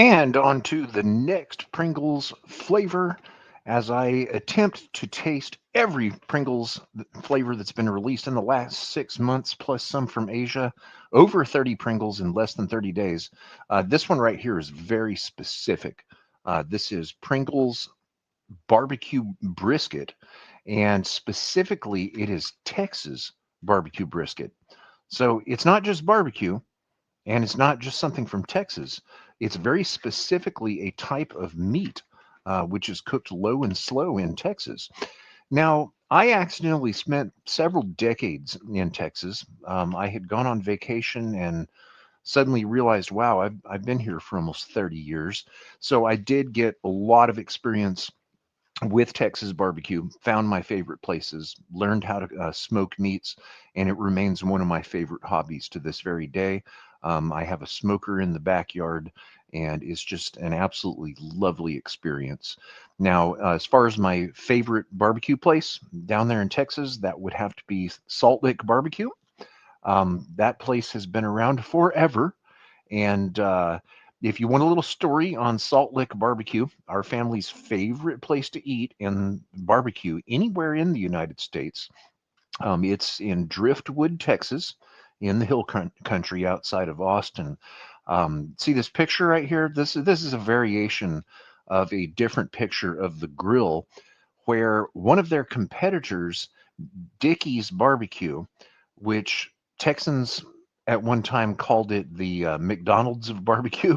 And on to the next Pringles flavor as I attempt to taste every Pringles flavor that's been released in the last 6 months, plus some from Asia. Over 30 Pringles in less than 30 days. This one right here is very specific. This is Pringles barbecue brisket, and specifically, it is Texas barbecue brisket. So it's not just barbecue, and it's not just something from Texas. It's very specifically a type of meat, which is cooked low and slow in Texas. Now, I accidentally spent several decades in Texas. I had gone on vacation and suddenly realized, wow, I've been here for almost 30 years. So I did get a lot of experience with Texas barbecue, found my favorite places, learned how to smoke meats, and it remains one of my favorite hobbies to this very day. I have a smoker in the backyard, and it's just an absolutely lovely experience. Now, as far as my favorite barbecue place down there in Texas, that would have to be Salt Lick BBQ. That place has been around forever, and if you want a little story on Salt Lick Barbecue, our family's favorite place to eat and barbecue anywhere in the United States, it's in Driftwood, Texas, in the hill country outside of Austin. See this picture right here? This is a variation of a different picture of the grill, where one of their competitors, Dickey's Barbecue, which Texans at one time called it the McDonald's of barbecue.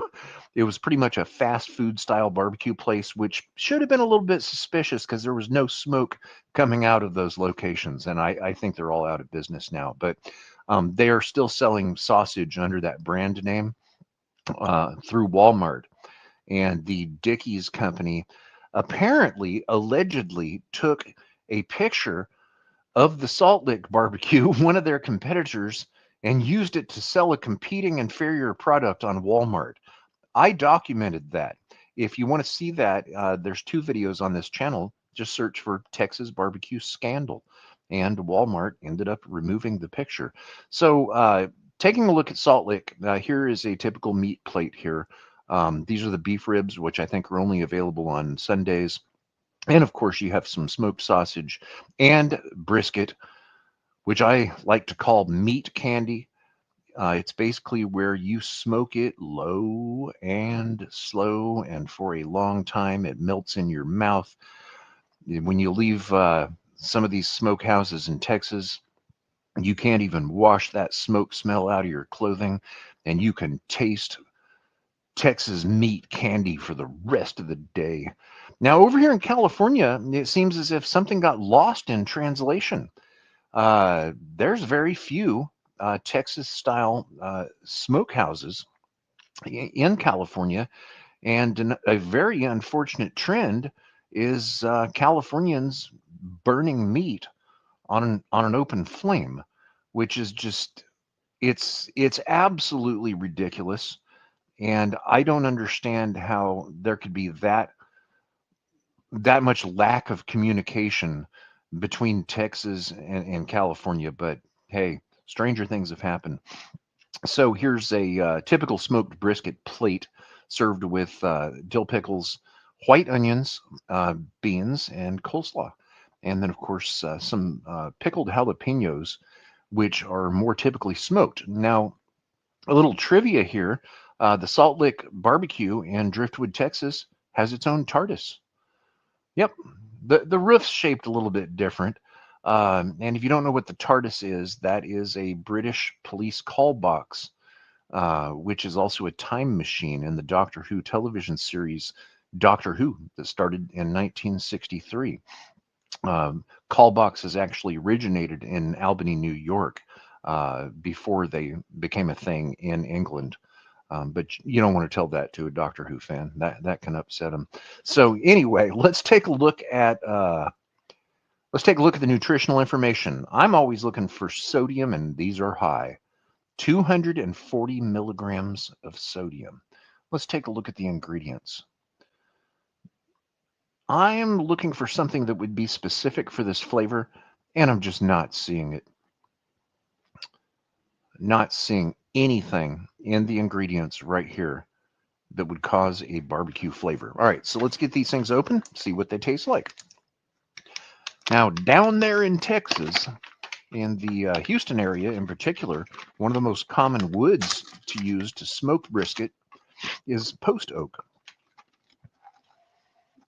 It was pretty much a fast food style barbecue place, which should have been a little bit suspicious because there was no smoke coming out of those locations. And I think they're all out of business now. But they are still selling sausage under that brand name through Walmart. And the Dickey's company apparently, allegedly, took a picture of the Salt Lick Barbecue, one of their competitors, and used it to sell a competing inferior product on Walmart. I documented that. If you want to see that, there's two videos on this channel. Just search for Texas barbecue scandal. And Walmart ended up removing the picture. So, taking a look at Salt Lick, here is a typical meat plate here. These are the beef ribs, which I think are only available on Sundays. And of course, you have some smoked sausage and brisket, which I like to call meat candy. It's basically where you smoke it low and slow, and for a long time, it melts in your mouth. When you leave some of these smokehouses in Texas, you can't even wash that smoke smell out of your clothing, and you can taste Texas meat candy for the rest of the day. Now, over here in California, it seems as if something got lost in translation. There's very few Texas style smokehouses in California, and a very unfortunate trend is Californians burning meat on an open flame, which is just it's absolutely ridiculous. And I don't understand how there could be that much lack of communication between Texas and California. But hey, stranger things have happened. So here's a typical smoked brisket plate served with dill pickles, white onions, beans, and coleslaw. And then, of course, some pickled jalapenos, which are more typically smoked. Now, a little trivia here, the Salt Lick Barbecue in Driftwood, Texas, has its own TARDIS. Yep, the roof's shaped a little bit different. And if you don't know what the TARDIS is, that is a British police call box, which is also a time machine in the Doctor Who television series Doctor Who that started in 1963. Call boxes actually originated in Albany, New York, before they became a thing in England. But you don't want to tell that to a Doctor Who fan. That can upset them. So anyway, let's take a look at the nutritional information. I'm always looking for sodium, and these are high. 240 milligrams of sodium. Let's take a look at the ingredients. I'm looking for something that would be specific for this flavor, and I'm just not seeing it. Not seeing anything in the ingredients right here that would cause a barbecue flavor. All right, so let's get these things open, see what they taste like. Now, down there in Texas, in the Houston area in particular, one of the most common woods to use to smoke brisket is post oak.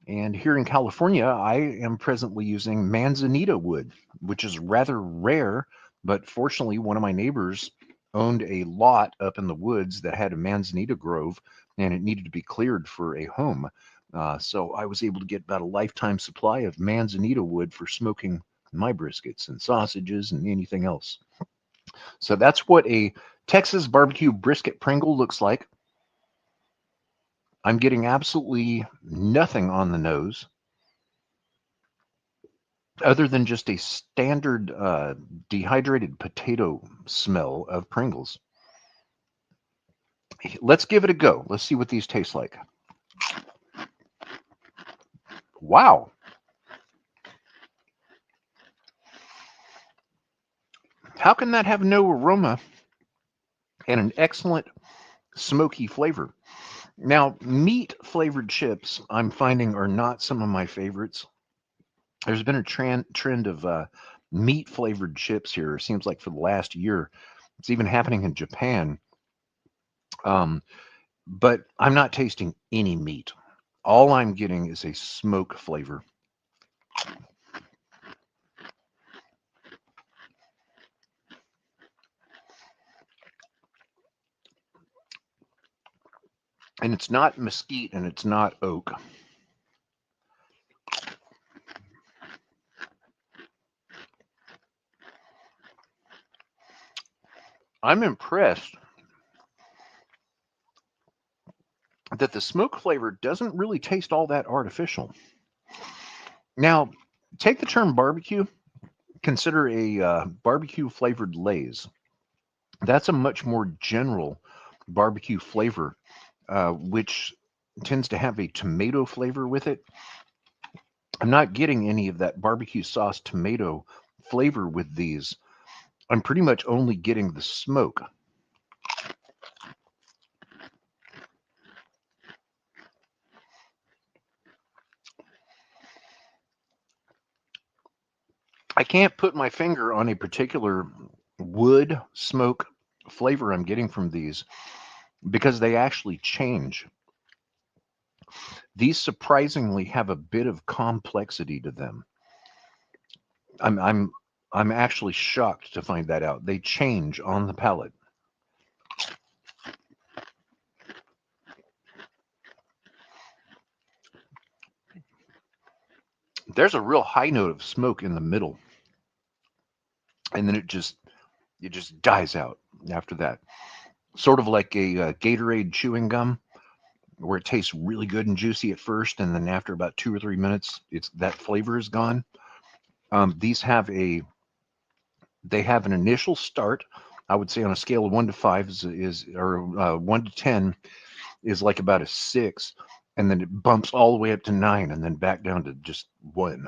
And here in California, I am presently using manzanita wood, which is rather rare, but fortunately, one of my neighbors owned a lot up in the woods that had a manzanita grove, and it needed to be cleared for a home. So I was able to get about a lifetime supply of manzanita wood for smoking my briskets and sausages and anything else. So that's what a Texas barbecue brisket Pringle looks like. I'm getting absolutely nothing on the nose other than just a standard dehydrated potato smell of Pringles. Let's give it a go. Let's see what these taste like. Wow. How can that have no aroma and an excellent smoky flavor? Now, meat flavored chips I'm finding are not some of my favorites. There's been a trend of meat flavored chips here. It seems like for the last year. It's even happening in Japan. But I'm not tasting any meat. All I'm getting is a smoke flavor. And it's not mesquite and it's not oak. I'm impressed that the smoke flavor doesn't really taste all that artificial. Now, take the term barbecue, consider a barbecue flavored Lay's. That's a much more general barbecue flavor, which tends to have a tomato flavor with it. I'm not getting any of that barbecue sauce tomato flavor with these. I'm pretty much only getting the smoke. I can't put my finger on a particular wood smoke flavor I'm getting from these because they actually change. These surprisingly have a bit of complexity to them. I'm I'm I'm actually shocked to find that out. They change on the palate. There's a real high note of smoke in the middle, and then it just dies out after that. Sort of like a Gatorade chewing gum, where it tastes really good and juicy at first, and then after about 2 or 3 minutes, it's that flavor is gone. These have they have an initial start. I would say on a scale of 1 to 5 is or 1 to 10 is like about a 6, and then it bumps all the way up to 9, and then back down to just 1.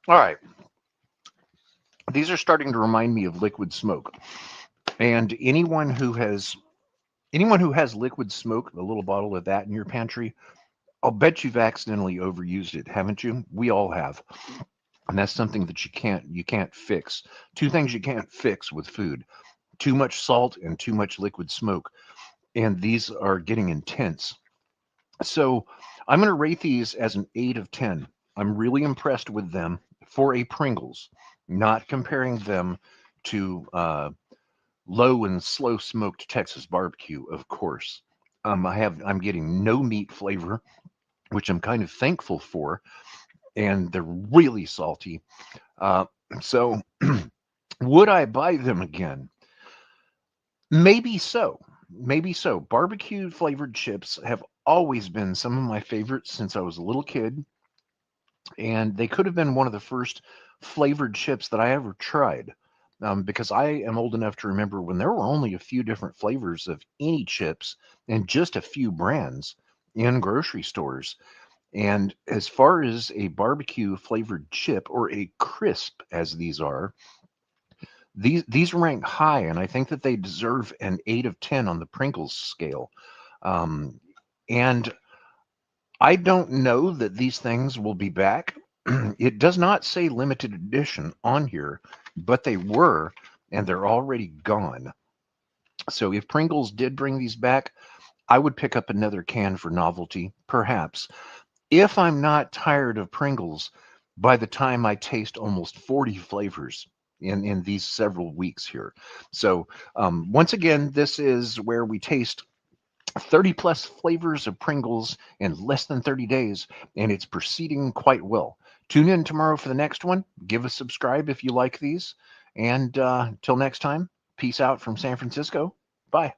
All right, these are starting to remind me of liquid smoke, and anyone who has liquid smoke, a little bottle of that in your pantry, I'll bet you've accidentally overused it, haven't you? We all have. And that's something that you can't fix. Two things you can't fix with food: too much salt and too much liquid smoke. And these are getting intense. So I'm going to rate these as an 8 of 10. I'm really impressed with them for a Pringles, not comparing them to low and slow smoked Texas barbecue, of course. I'm getting no meat flavor, which I'm kind of thankful for, and they're really salty. Uh, so would I buy them again? Maybe so. Maybe so. Barbecue flavored chips have always been some of my favorites since I was a little kid, and they could have been one of the first flavored chips that I ever tried. Because I am old enough to remember when there were only a few different flavors of any chips and just a few brands in grocery stores. And as far as a barbecue flavored chip, or a crisp as these are, These rank high, and I think that they deserve an 8 of 10 on the Pringles scale. Um, and I don't know that these things will be back. It does not say limited edition on here, but they were, and they're already gone. So if Pringles did bring these back, I would pick up another can for novelty, perhaps. If I'm not tired of Pringles by the time I taste almost 40 flavors in these several weeks here. So once again, this is where we taste 30 plus flavors of Pringles in less than 30 days, and it's proceeding quite well. Tune in tomorrow for the next one. Give a subscribe if you like these. And till next time, peace out from San Francisco. Bye.